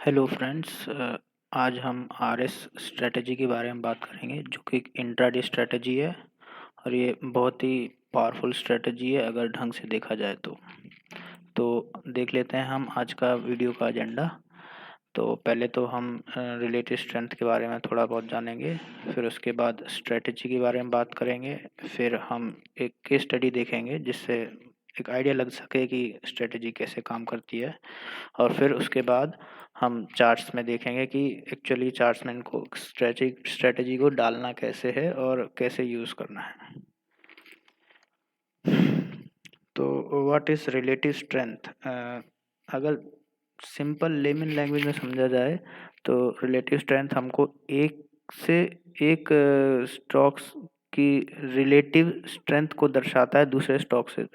Hello friends, आज हम RS strategy के बारे में बात करेंगे जो कि एक इंट्राडे स्ट्रेटजी है और ये बहुत ही पावरफुल स्ट्रेटजी है अगर ढंग से देखा जाए तो देख लेते हैं हम आज का वीडियो का एजेंडा। तो पहले तो हम रिलेटिव स्ट्रेंथ के बारे में थोड़ा बहुत जानेंगे, फिर उसके बाद स्ट्रेटजी के बारे में बात करेंगे, फिर हम एक केस स्टडी देखेंगे जिससे एक आइडिया लग सके कि स्ट्रेटजी कैसे काम करती है, और फिर उसके बाद हम चार्ट्स में देखेंगे कि एक्चुअली चार्ट्स में इनको स्ट्रेटजी को डालना कैसे है और कैसे यूज़ करना है। तो व्हाट इज़ रिलेटिव स्ट्रेंथ? अगर सिंपल लेमन लैंग्वेज में समझा जाए तो रिलेटिव स्ट्रेंथ हमको एक से एक स्टॉक्स की रिलेटिव स्ट्रेंथ को दर्शाता है दूसरे स्टॉक से।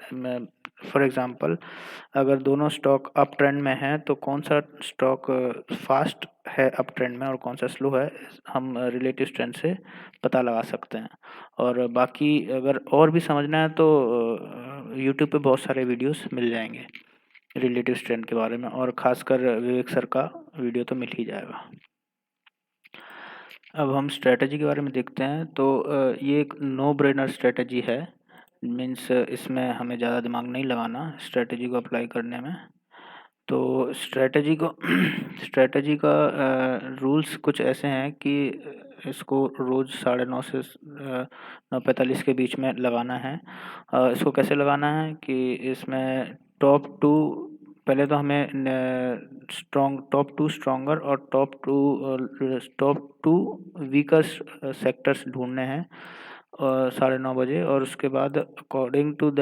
फॉर एग्जांपल, अगर दोनों स्टॉक अप ट्रेंड में हैं तो कौन सा स्टॉक फास्ट है अप ट्रेंड में और कौन सा स्लो है, हम रिलेटिव स्ट्रेंथ से पता लगा सकते हैं। और बाकी अगर और भी समझना है तो यूट्यूब पे बहुत सारे वीडियोस मिल जाएंगे रिलेटिव स्ट्रेंथ के बारे में, और ख़ासकर विवेक सर का वीडियो तो मिल ही जाएगा। अब हम स्ट्रेटजी के बारे में देखते हैं तो ये एक नो ब्रेनर स्ट्रेटजी है। मीन्स इसमें हमें ज़्यादा दिमाग नहीं लगाना स्ट्रेटजी को अप्लाई करने में। तो स्ट्रेटजी को स्ट्रेटजी का रूल्स कुछ ऐसे हैं कि इसको रोज़ 9:30 से 9:45 के बीच में लगाना है। इसको कैसे लगाना है कि इसमें टॉप टू, पहले तो हमें टॉप टू स्ट्रॉन्गर और टॉप टू वीकर सेक्टर्स ढूंढने हैं 9:30 बजे, और उसके बाद according to the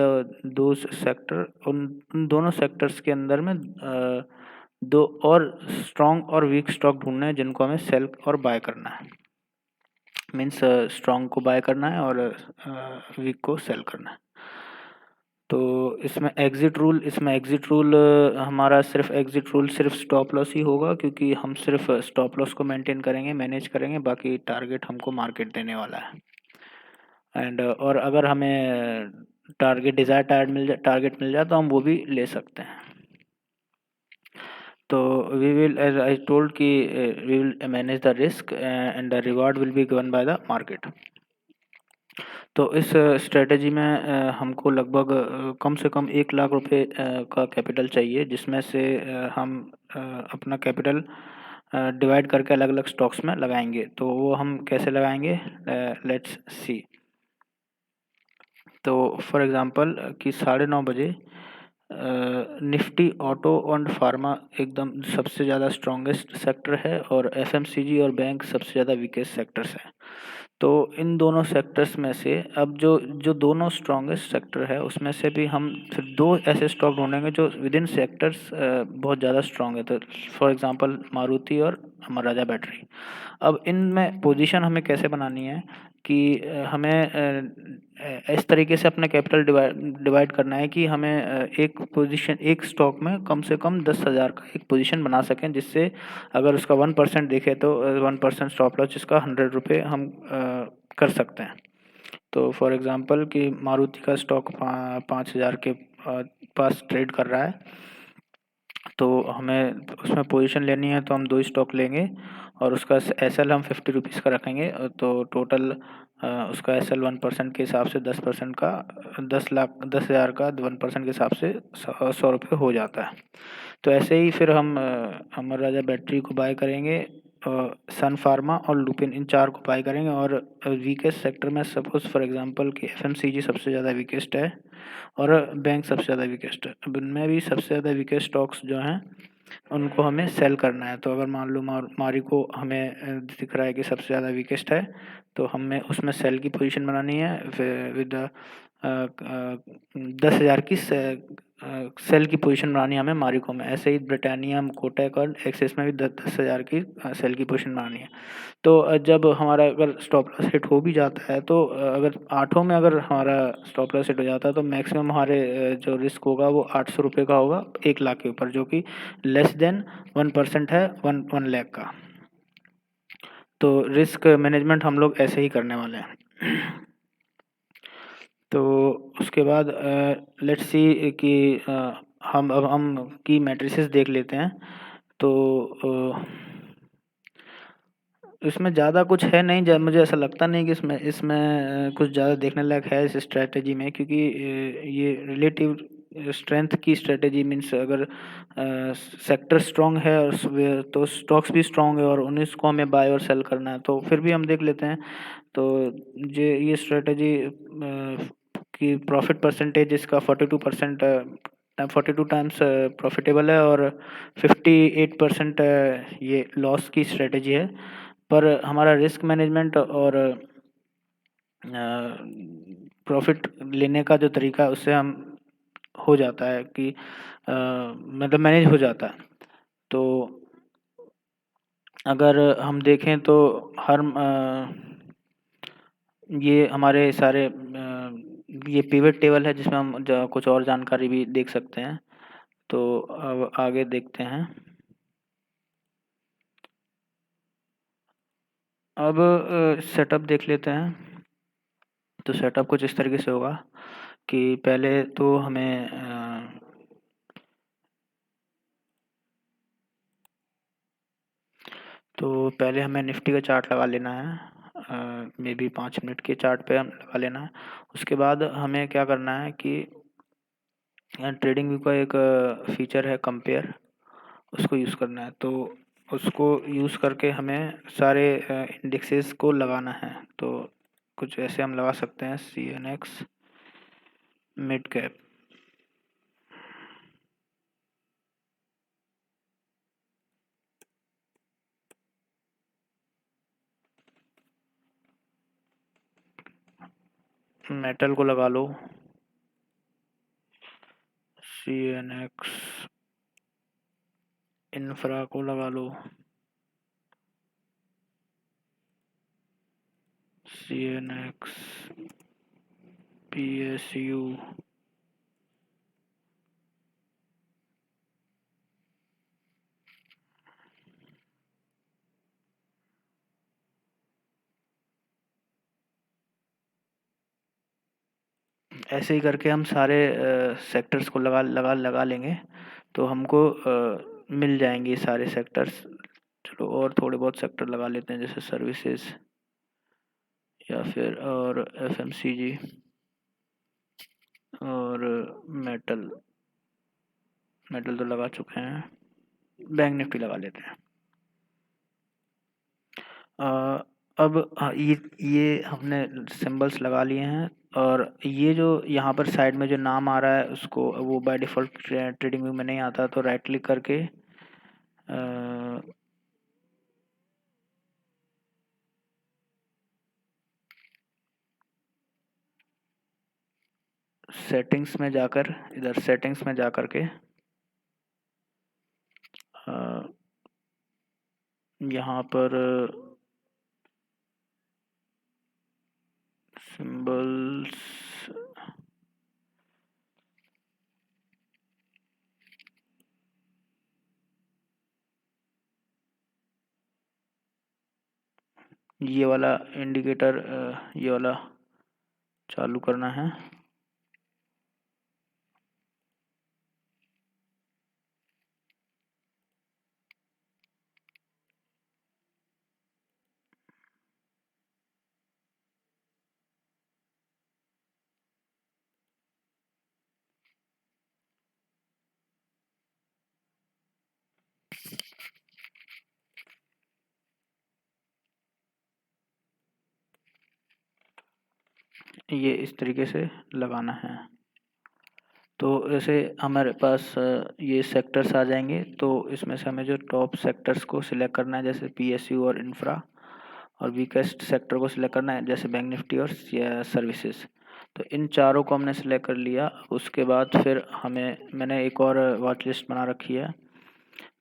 those sector उन दोनों सेक्टर्स के अंदर में दो और स्ट्रॉन्ग और वीक स्टॉक ढूंढने हैं जिनको हमें सेल और बाय करना है। मीन्स स्ट्रॉन्ग को बाय करना है और वीक को सेल करना है। तो इसमें एग्जिट रूल हमारा एग्जिट रूल सिर्फ स्टॉप लॉस ही होगा, क्योंकि हम सिर्फ स्टॉप लॉस को मेंटेन करेंगे, मैनेज करेंगे, बाकी टारगेट हमको मार्केट देने वाला है। एंड और अगर हमें टारगेट मिल जाए तो हम वो भी ले सकते हैं। तो we will, as I told, कि we will manage the risk and the reward will be given by the market. तो इस स्ट्रेटजी में हमको लगभग कम से कम 1 लाख रुपए का कैपिटल चाहिए, जिसमें से हम अपना कैपिटल डिवाइड करके अलग अलग स्टॉक्स में लगाएंगे। तो वो हम कैसे लगाएंगे, लेट्स सी। तो फॉर एग्जांपल कि 9:30 बजे निफ्टी ऑटो एंड फार्मा एकदम सबसे ज़्यादा स्ट्रॉन्गेस्ट सेक्टर है और एफएमसीजी और बैंक सबसे ज़्यादा वीकेस्ट सेक्टर्स हैं। तो इन दोनों सेक्टर्स में से अब जो जो दोनों स्ट्रॉन्गेस्ट सेक्टर है उसमें से भी हम फिर दो ऐसे स्टॉक ढूंढेंगे जो विद इन सेक्टर्स बहुत ज़्यादा स्ट्रॉन्ग है। तो फॉर एग्जांपल मारुति और अमर राजा बैटरी। अब इनमें पोजीशन हमें कैसे बनानी है कि इस तरीके से अपना कैपिटल डिवाइड करना है कि हमें एक स्टॉक में कम से कम 10,000 का एक पोजीशन बना सकें, जिससे अगर उसका 1% देखें तो 1% स्टॉप लॉस जिसका 100 रुपये हम कर सकते हैं। तो फॉर एग्जांपल कि मारुति का स्टॉक 5,000 के पास ट्रेड कर रहा है, तो हमें उसमें पोजीशन लेनी है तो हम 2 स्टॉक लेंगे और उसका एसएल हम 50 रुपीज़ का रखेंगे। तो टोटल उसका एसएल 1% के हिसाब से 10% का 10,000 का 1% के हिसाब से 100 रुपये हो जाता है। तो ऐसे ही फिर हम अमर राजा बैटरी को बाय करेंगे, सन फार्मा और लुपिन, इन 4 को बाय करेंगे। और वीकेस्ट सेक्टर में सपोज फॉर एग्जांपल कि एफएमसीजी सबसे ज़्यादा वीकेस्ट है और बैंक सबसे ज़्यादा वीकेस्ट है। अब इनमें भी सबसे ज़्यादा वीकेस्ट स्टॉक्स जो हैं उनको हमें सेल करना है। तो अगर मान लो मारी को हमें दिख रहा है कि सबसे ज़्यादा वीकेस्ट है, तो हमें उसमें सेल की पोजीशन बनानी है विद 10,000 की सेल की पोजीशन बनानी है हमें मारिको में। ऐसे ही ब्रिटानिया, कोटक और एक्सिस में भी 10,000 की सेल की पोजीशन बनानी है। तो जब हमारा अगर स्टॉप लॉस हिट हो भी जाता है, तो अगर 8 में अगर हमारा स्टॉप लॉस हिट हो जाता है तो मैक्सिमम हमारे जो रिस्क होगा वो 800 रुपये का होगा 1 लाख के ऊपर, जो कि लेस देन 1% है 1 लाख का। तो रिस्क मैनेजमेंट हम लोग ऐसे ही करने वाले हैं। तो उसके बाद लेट्स सी कि हम की मैट्रिसेस देख लेते हैं। तो इसमें ज़्यादा कुछ है नहीं, मुझे ऐसा लगता नहीं कि इसमें इसमें कुछ ज़्यादा देखने लायक है इस स्ट्रैटेजी में, क्योंकि ये रिलेटिव स्ट्रेंथ की स्ट्रैटेजी मीन्स अगर सेक्टर स्ट्रांग है और तो स्टॉक्स भी स्ट्रांग है और उन्हीं को हमें बाय और सेल करना है, तो फिर भी हम देख लेते हैं। तो ये स्ट्रैटेजी की प्रॉफिट परसेंटेज इसका 42%, 42 टाइम्स प्रॉफिटेबल है, और 58% ये लॉस की स्ट्रैटेजी है। पर हमारा रिस्क मैनेजमेंट और प्रॉफिट लेने का जो तरीका है उससे हम हो जाता है कि मतलब मैनेज हो जाता है। तो अगर हम देखें तो हर ये हमारे सारे ये पिवट टेबल है जिसमें हम कुछ और जानकारी भी देख सकते हैं। तो अब आगे देखते हैं। अब सेटअप देख लेते हैं। तो सेटअप कुछ इस तरीके से होगा कि पहले तो हमें निफ्टी का चार्ट लगा लेना है, मे बी 5 मिनट के चार्ट पे हम लगा लेना है। उसके बाद हमें क्या करना है कि ट्रेडिंग व्यू का एक फीचर है कंपेयर, उसको यूज़ करना है। तो उसको यूज़ करके हमें सारे इंडेक्सेस को लगाना है। तो कुछ ऐसे हम लगा सकते हैं, CNX मिड कैप, मेटल को लगा लो CNX, इंफ्रा को लगा लो CNX PSU, ऐसे ही करके हम सारे सेक्टर्स को लगा लगा लगा लेंगे तो हमको मिल जाएंगे सारे सेक्टर्स। चलो और थोड़े बहुत सेक्टर लगा लेते हैं, जैसे सर्विसेज या फिर और FMCG और मेटल। मेटल तो लगा चुके हैं, बैंक निफ्टी लगा लेते हैं। अब ये हमने सिंबल्स लगा लिए हैं, और ये जो यहाँ पर साइड में जो नाम आ रहा है उसको, वो बाय डिफ़ॉल्ट ट्रेडिंग व्यू में नहीं आता, तो राइट क्लिक करके सेटिंग्स में जाकर, इधर सेटिंग्स में जाकर के यहाँ पर सिंबल्स, ये वाला इंडिकेटर, ये वाला चालू करना है। ये इस तरीके से लगाना है। तो ऐसे हमारे पास ये सेक्टर्स आ जाएंगे। तो इसमें से हमें जो टॉप सेक्टर्स को सिलेक्ट करना है, जैसे PSU और इंफ्रा, और वीकेस्ट सेक्टर को सिलेक्ट करना है जैसे बैंक निफ्टी और सर्विसेज। तो इन चारों को हमने सिलेक्ट कर लिया। उसके बाद फिर मैंने एक और वॉच लिस्ट बना रखी है।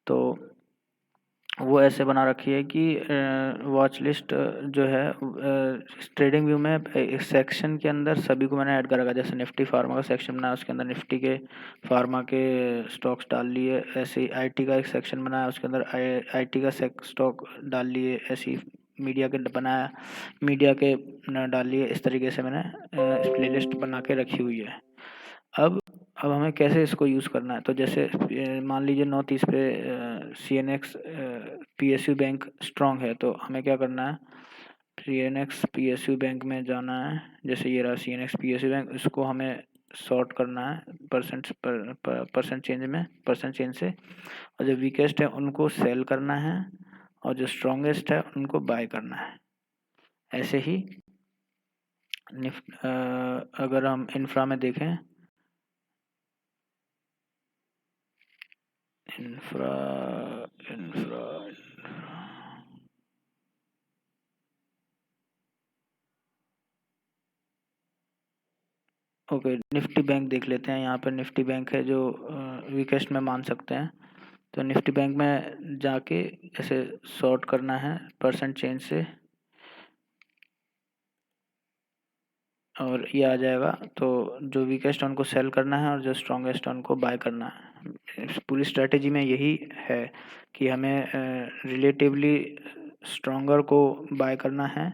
तो वो ऐसे बना रखी है कि वॉच लिस्ट जो है ट्रेडिंग व्यू में एक सेक्शन के अंदर सभी को मैंने ऐड कर रखा। जैसे निफ्टी फार्मा का सेक्शन बनाया, उसके अंदर निफ्टी के फार्मा के स्टॉक्स डाल लिए। ऐसे ही IT का एक सेक्शन बनाया, उसके अंदर IT का स्टॉक डाल लिए। ऐसे ही मीडिया के बनाया, मीडिया के डाल लिए। इस तरीके से मैंने प्लेलिस्ट बना के रखी हुई है। अब अब हमें कैसे इसको यूज़ करना है, तो जैसे मान लीजिए 9:30 पे CNX PSU बैंक स्ट्रॉन्ग है, तो हमें क्या करना है, CNX PSU बैंक में जाना है। जैसे ये रहा CNX PSU बैंक, इसको हमें शॉर्ट करना है परसेंट चेंज से, और जो वीकेस्ट है उनको सेल करना है, और जो स्ट्रॉन्गेस्ट है उनको बाय करना है। ऐसे ही अगर हम इंफ्रा में देखें, infra infra okay, Nifty bank देख लेते हैं। यहाँ पर निफ्टी बैंक है जो वीकेस्ट में मान सकते हैं। तो निफ्टी बैंक में जाके ऐसे सॉर्ट करना है परसेंट चेंज से, और ये आ जाएगा। तो जो वीकेस्ट है उनको सेल करना है, और जो स्ट्रॉन्गेस्ट है उनको बाय करना है। इस पूरी स्ट्रेटेजी में यही है कि हमें रिलेटिवली स्ट्रॉन्गर को बाय करना है,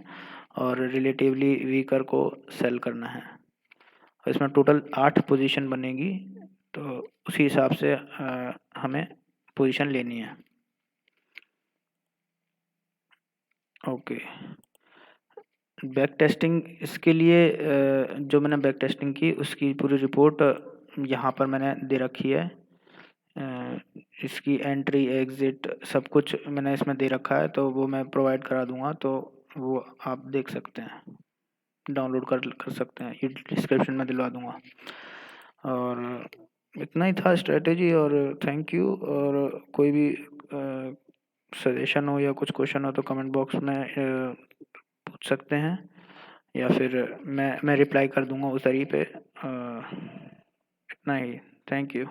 और रिलेटिवली वीकर को सेल करना है। और इसमें टोटल 8 पोजीशन बनेगी, तो उसी हिसाब से हमें पोजीशन लेनी है। ओके, बैक टेस्टिंग इसके लिए जो मैंने बैक टेस्टिंग की उसकी पूरी रिपोर्ट यहाँ पर मैंने दे रखी है। इसकी एंट्री एग्ज़िट सब कुछ मैंने इसमें दे रखा है, तो वो मैं प्रोवाइड करा दूँगा, तो वो आप देख सकते हैं, डाउनलोड कर सकते हैं, ये डिस्क्रिप्शन में दिलवा दूँगा। और इतना ही था स्ट्रेटेजी, और थैंक यू। और कोई भी सजेशन हो या कुछ क्वेश्चन हो तो कमेंट बॉक्स में पूछ सकते हैं, या फिर मैं रिप्लाई कर दूँगा उस पे। इतना ही, थैंक यू।